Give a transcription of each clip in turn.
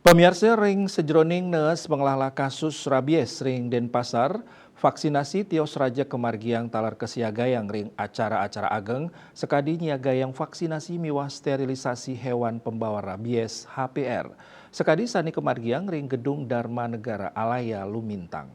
Pemirsa ring sejroning neus pengelola kasus rabies ring Denpasar, vaksinasi tios raja kemargiang talar kesiagayang ring acara-acara ageng, sekadi niagayang vaksinasi miwah sterilisasi hewan pembawa rabies HPR. Sekadi sani kemargiang ring gedung Dharma Negara Alaya Lumintang.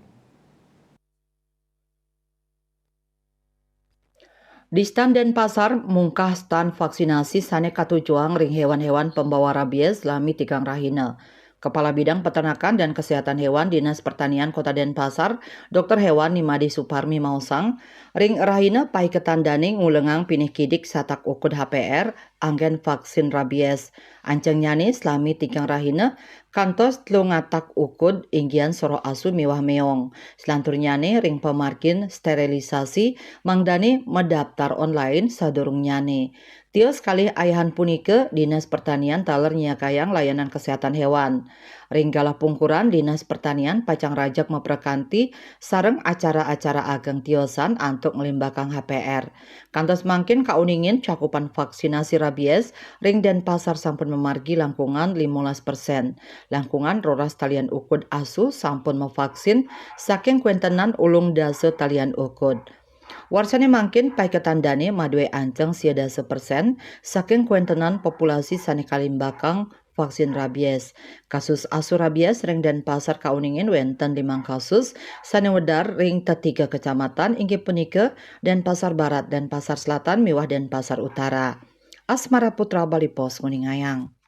Di stand Denpasar, mungkah stand vaksinasi sane katujuang ring hewan-hewan pembawa rabies lami tigang rahina. Kepala Bidang Peternakan dan Kesehatan Hewan Dinas Pertanian Kota Denpasar, Dr. Hewan Nimadi Suparmi Mausang, ring rahina pai ketandani ngulengang pinih kidik satak ukud HPR anggen vaksin rabies. Anceng nyani selami tigang rahina, kantos tlungatak ukud inggian soro asu miwah meong. Selantur nyane ring pemarkin sterilisasi mangdani mendaftar online sadurung nyane. Tios kali ayahan punike Dinas Pertanian taler nyakayang layanan kesehatan hewan. Ringgalah pungkuran Dinas Pertanian pacang rajak memperkanti sareng acara-acara ageng tiosan antuk ngelimbakang HPR. Kantos mangkin kauningin cakupan vaksinasi rabies ring Denpasar sampun memargi langkungan 15%. Langkungan roras talian ukud asu sampun memvaksin saking kuentenan ulung dase talian ukud. Warsane mangkin pai ketandane madue anceng siada 1% saking kuentenan populasi sane kalimbakang vaksin rabies. Kasus asu rabies ring Denpasar kauningin wenten 5 kasus sane wedar ring T3 kecamatan inggih punika Denpasar Barat, Denpasar Selatan miwah Denpasar Utara. Asmara Putra Bali Pos Nguningayang.